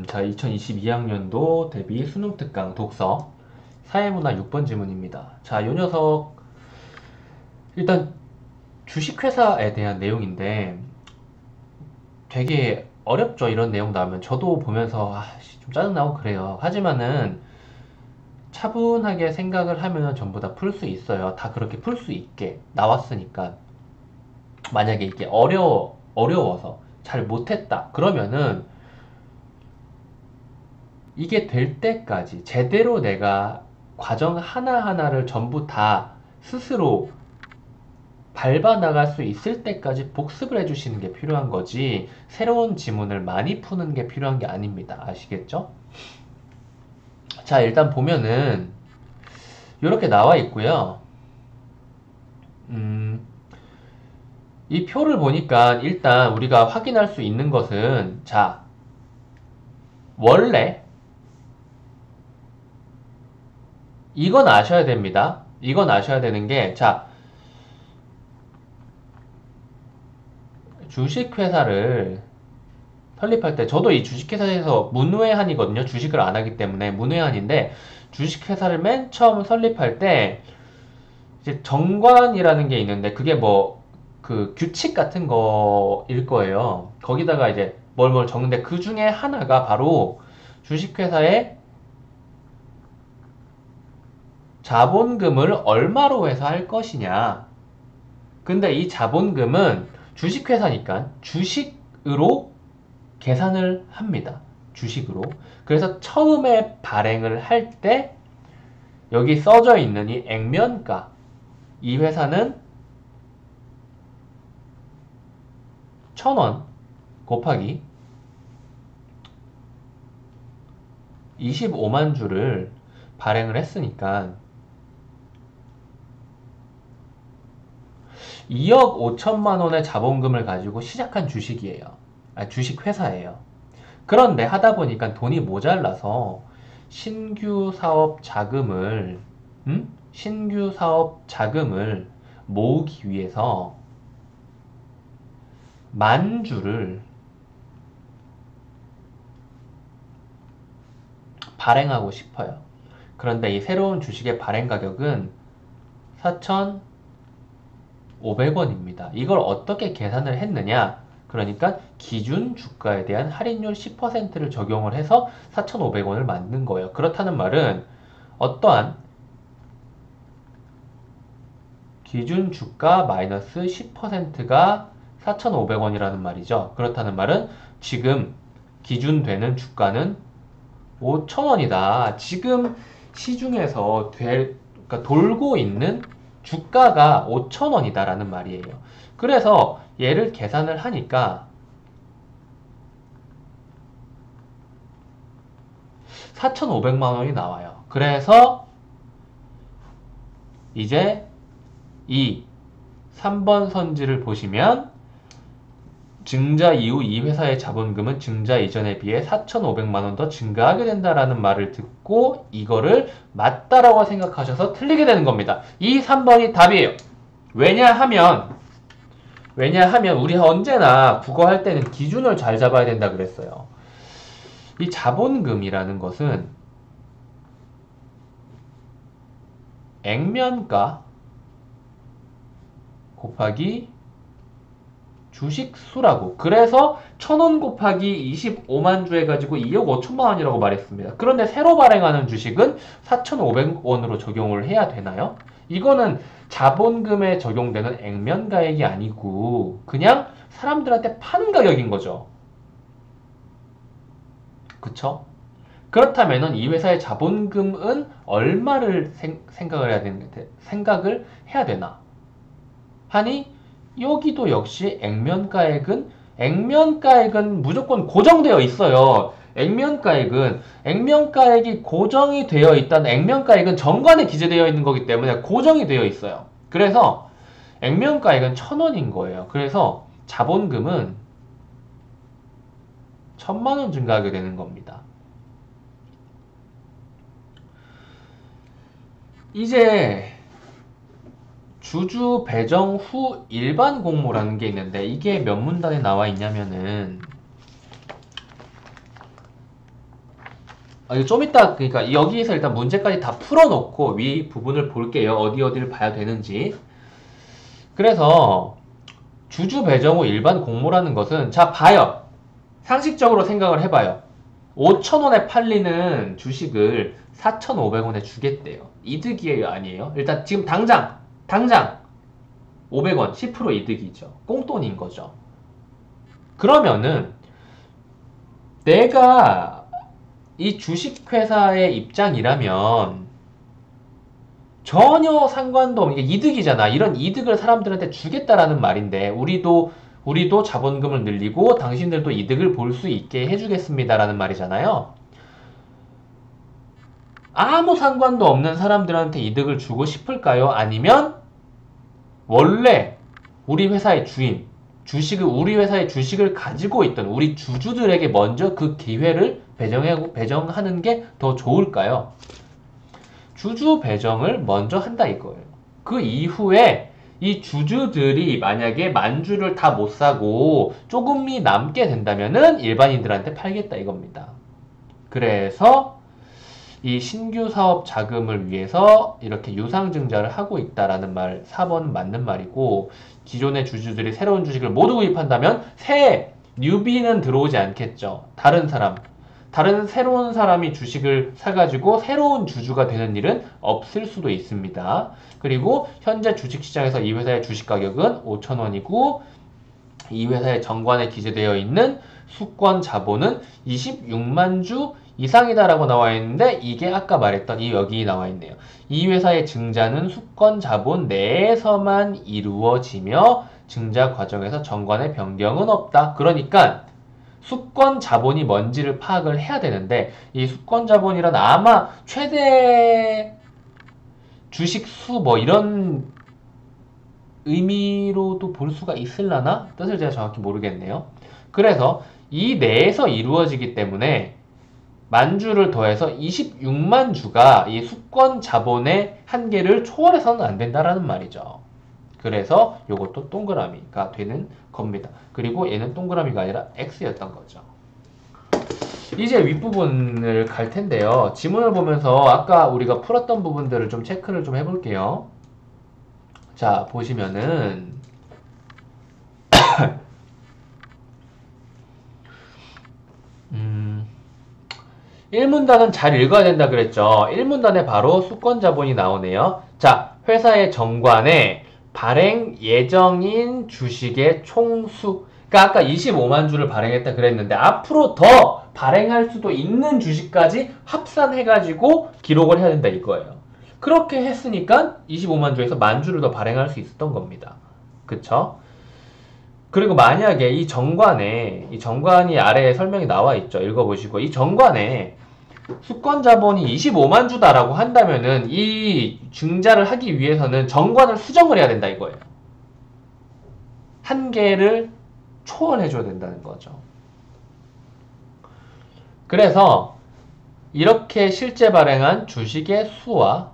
자, 2022학년도 대비 수능 특강 독서 사회문화 6번 지문입니다. 자, 요 녀석 일단 주식회사에 대한 내용인데 되게 어렵죠. 이런 내용 나오면 저도 보면서 좀 짜증나고 그래요. 하지만은 차분하게 생각을 하면 전부 다 풀 수 있어요. 다 그렇게 풀 수 있게 나왔으니까. 만약에 이게 어려워서 잘 못했다 그러면은 이게 될 때까지 제대로 내가 과정 하나하나를 전부 다 스스로 밟아 나갈 수 있을 때까지 복습을 해주시는 게 필요한 거지, 새로운 지문을 많이 푸는 게 필요한 게 아닙니다. 아시겠죠? 자, 일단 보면은 이렇게 나와 있고요. 이 표를 보니까 일단 우리가 확인할 수 있는 것은, 자, 원래 이건 아셔야 됩니다. 이건 아셔야 되는 게, 자, 주식회사를 설립할 때, 저도 이 주식회사에서 문외한이거든요. 주식을 안 하기 때문에 문외한인데, 주식회사를 맨 처음 설립할 때 이제 정관이라는 게 있는데, 그게 뭐 그 규칙 같은 거일 거예요. 거기다가 이제 뭘 적는데, 그 중에 하나가 바로 주식회사의 자본금을 얼마로 해서 할 것이냐. 근데 이 자본금은 주식회사니까 주식으로 계산을 합니다. 주식으로. 그래서 처음에 발행을 할 때 여기 써져 있는 이 액면가, 이 회사는 1,000원 곱하기 25만 주를 발행을 했으니까 2억 5천만 원의 자본금을 가지고 시작한 주식이에요. 주식회사예요. 그런데 하다 보니까 돈이 모자라서 신규 사업 자금을 모으기 위해서 만 주를 발행하고 싶어요. 그런데 이 새로운 주식의 발행 가격은 4,500원입니다. 이걸 어떻게 계산을 했느냐? 그러니까 기준 주가에 대한 할인율 10%를 적용을 해서 4,500원을 만든 거예요. 그렇다는 말은 어떠한 기준 주가 마이너스 10%가 4,500원이라는 말이죠. 그렇다는 말은 지금 기준되는 주가는 5,000원이다. 지금 시중에서 그러니까 돌고 있는 주가가 5,000원이다라는 말이에요. 그래서 얘를 계산을 하니까 4,500만 원이 나와요. 그래서 이제 이 3번 선지를 보시면 증자 이후 이 회사의 자본금은 증자 이전에 비해 4,500만 원 더 증가하게 된다라는 말을 듣고 이거를 맞다라고 생각하셔서 틀리게 되는 겁니다. 이 3번이 답이에요. 왜냐하면 우리 언제나 국어 할 때는 기준을 잘 잡아야 된다 그랬어요. 이 자본금이라는 것은 액면가 곱하기 주식수라고. 그래서 1,000원 곱하기 25만 주 해가지고 2억 5천만 원이라고 말했습니다. 그런데 새로 발행하는 주식은 4,500원으로 적용을 해야 되나요? 이거는 자본금에 적용되는 액면가액이 아니고 그냥 사람들한테 파는 가격인 거죠. 그쵸? 그렇다면은 이 회사의 자본금은 얼마를 생각을 해야 되나 하니, 여기도 역시 액면가액은 무조건 고정되어 있어요. 액면가액이 고정이 되어 있다는, 액면가액은 정관에 기재되어 있는 거기 때문에 고정이 되어 있어요. 그래서 액면가액은 1,000원인 거예요. 그래서 자본금은 1,000만 원 증가하게 되는 겁니다. 이제 주주 배정 후 일반 공모라는 게 있는데, 이게 몇 문단에 나와 있냐면은 이거 좀 이따, 그러니까 여기에서 일단 문제까지 다 풀어놓고 위 부분을 볼게요. 어디를 봐야 되는지. 그래서 주주 배정 후 일반 공모라는 것은, 자, 봐요. 상식적으로 생각을 해봐요. 5,000원에 팔리는 주식을 4,500원에 주겠대요. 이득이에요, 아니에요? 일단 지금 당장 500원, 10% 이득이죠. 꽁돈인 거죠. 그러면은 내가 이 주식회사의 입장이라면 전혀 상관도 없는 게 이득이잖아. 이런 이득을 사람들한테 주겠다라는 말인데 우리도 자본금을 늘리고 당신들도 이득을 볼 수 있게 해주겠습니다라는 말이잖아요. 아무 상관도 없는 사람들한테 이득을 주고 싶을까요? 아니면 원래 우리 회사의 우리 회사의 주식을 가지고 있던 우리 주주들에게 먼저 그 기회를 배정하는 게 더 좋을까요? 주주 배정을 먼저 한다 이거예요. 그 이후에 이 주주들이 만약에 만주를 다 못 사고 조금이 남게 된다면은 일반인들한테 팔겠다 이겁니다. 그래서 이 신규 사업 자금을 위해서 이렇게 유상증자를 하고 있다라는 말, 4번 맞는 말이고, 기존의 주주들이 새로운 주식을 모두 구입한다면 새 뉴비는 들어오지 않겠죠. 다른 새로운 사람이 주식을 사가지고 새로운 주주가 되는 일은 없을 수도 있습니다. 그리고 현재 주식시장에서 이 회사의 주식 가격은 5,000원이고 이 회사의 정관에 기재되어 있는 수권 자본은 26만 주 이상이다라고 나와 있는데 이게 아까 말했던 여기 나와 있네요. 이 회사의 증자는 수권 자본 내에서만 이루어지며 증자 과정에서 정관의 변경은 없다. 그러니까 수권 자본이 뭔지를 파악을 해야 되는데 이 수권 자본이란 아마 최대 주식 수 뭐 이런 의미로도 볼 수가 있을라나? 뜻을 제가 정확히 모르겠네요. 그래서 이 내에서 이루어지기 때문에 만주를 더해서 26만 주가 이 수권 자본의 한계를 초월해서는 안 된다라는 말이죠. 그래서 이것도 동그라미가 되는 겁니다. 그리고 얘는 동그라미가 아니라 X였던 거죠. 이제 윗부분을 갈 텐데요. 지문을 보면서 아까 우리가 풀었던 부분들을 좀 체크를 좀 해볼게요. 자, 보시면은 1문단은 잘 읽어야 된다 그랬죠. 1문단에 바로 수권 자본이 나오네요. 자, 회사의 정관에 발행 예정인 주식의 총수. 그러니까 아까 25만 주를 발행했다 그랬는데 앞으로 더 발행할 수도 있는 주식까지 합산해가지고 기록을 해야 된다 이거예요. 그렇게 했으니까 25만 주에서 만 주를 더 발행할 수 있었던 겁니다. 그쵸? 그리고 만약에 이 정관이 아래에 설명이 나와 있죠. 읽어보시고 이 정관에 수권 자본이 25만 주다라고 한다면은 이 증자를 하기 위해서는 정관을 수정을 해야 된다 이거예요. 한계를 초월해줘야 된다는 거죠. 그래서 이렇게 실제 발행한 주식의 수와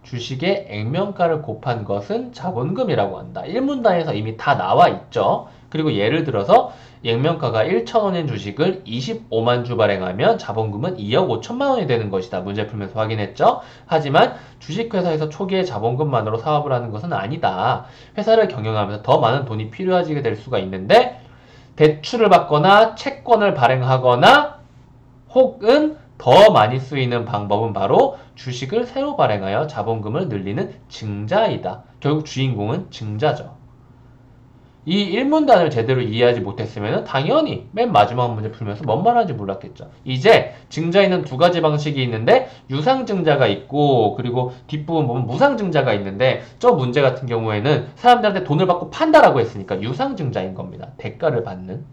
주식의 액면가를 곱한 것은 자본금이라고 한다. 1문단에서 이미 다 나와 있죠. 그리고 예를 들어서 액면가가 1,000원인 주식을 25만 주 발행하면 자본금은 2억 5천만 원이 되는 것이다. 문제 풀면서 확인했죠. 하지만 주식회사에서 초기에 자본금만으로 사업을 하는 것은 아니다. 회사를 경영하면서 더 많은 돈이 필요하게 될 수가 있는데 대출을 받거나 채권을 발행하거나 혹은 더 많이 쓰이는 방법은 바로 주식을 새로 발행하여 자본금을 늘리는 증자이다. 결국 주인공은 증자죠. 이 1문단을 제대로 이해하지 못했으면 당연히 맨 마지막 문제 풀면서 뭔 말하는지 몰랐겠죠. 이제 증자에는 두 가지 방식이 있는데 유상증자가 있고 그리고 뒷부분 보면 무상증자가 있는데 저 문제 같은 경우에는 사람들한테 돈을 받고 판다라고 했으니까 유상증자인 겁니다. 대가를 받는.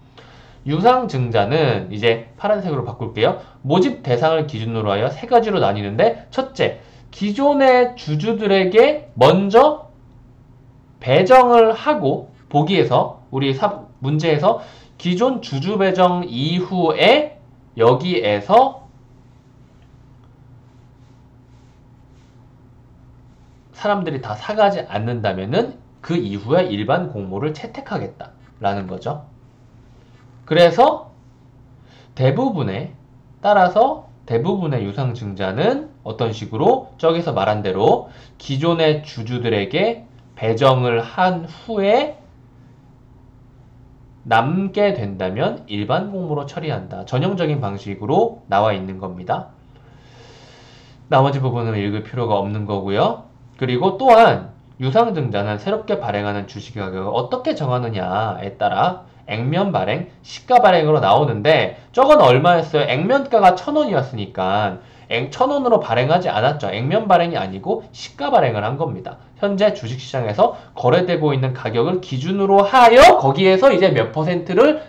유상증자는 이제 파란색으로 바꿀게요. 모집 대상을 기준으로 하여 세 가지로 나뉘는데 첫째, 기존의 주주들에게 먼저 배정을 하고 보기에서 우리 문제에서 기존 주주 배정 이후에 여기에서 사람들이 다 사가지 않는다면은 그 이후에 일반 공모를 채택하겠다라는 거죠. 그래서 대부분에 따라서 대부분의 유상증자는 어떤 식으로 저기서 말한 대로 기존의 주주들에게 배정을 한 후에 남게 된다면 일반 공모로 처리한다. 전형적인 방식으로 나와 있는 겁니다. 나머지 부분은 읽을 필요가 없는 거고요. 그리고 또한 유상증자는 새롭게 발행하는 주식 가격을 어떻게 정하느냐에 따라 액면 발행, 시가 발행으로 나오는데 저건 얼마였어요? 액면가가 1,000원이었으니까 1,000원으로 발행하지 않았죠. 액면 발행이 아니고 시가 발행을 한 겁니다. 현재 주식시장에서 거래되고 있는 가격을 기준으로 하여 거기에서 이제 몇 퍼센트를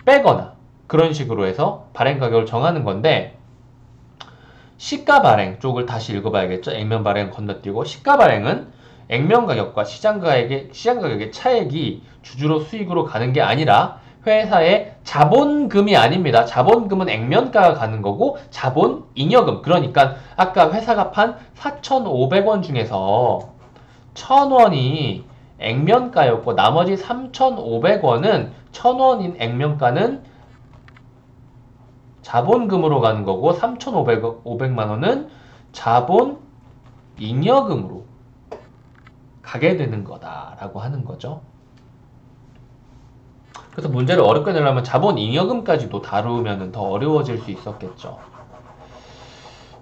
빼거나 그런 식으로 해서 발행 가격을 정하는 건데 시가 발행 쪽을 다시 읽어봐야겠죠. 액면 발행 건너뛰고 시가 발행은 액면 가격과 시장 가격의 차액이 주주로 수익으로 가는 게 아니라 회사의 자본금이 아닙니다. 자본금은 액면가가 가는 거고 자본 잉여금 그러니까 아까 회사가 판 4,500원 중에서 1,000원이 액면가였고 나머지 3,500원은 1,000원인 액면가는 자본금으로 가는 거고 3,500만 원은 자본 잉여금으로 가게 되는 거다라고 하는 거죠. 그래서 문제를 어렵게 내려면 자본 잉여금까지도 다루면 더 어려워질 수 있었겠죠.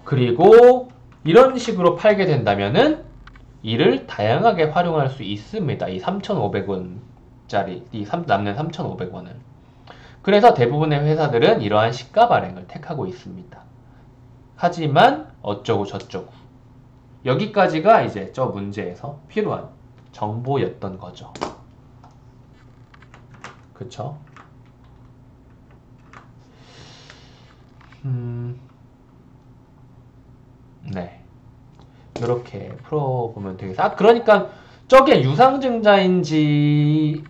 그리고 이런 식으로 팔게 된다면은 이를 다양하게 활용할 수 있습니다. 이 3,500원짜리 남는 3,500원을. 그래서 대부분의 회사들은 이러한 시가 발행을 택하고 있습니다. 하지만 어쩌고 저쩌고 여기까지가 이제 저 문제에서 필요한 정보였던 거죠. 그쵸? 네. 이렇게 풀어보면 되겠어요. 그러니까 저게 유상증자인지를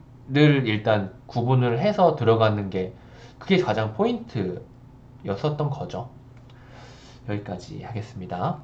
일단 구분을 해서 들어가는 게 그게 가장 포인트였었던 거죠. 여기까지 하겠습니다.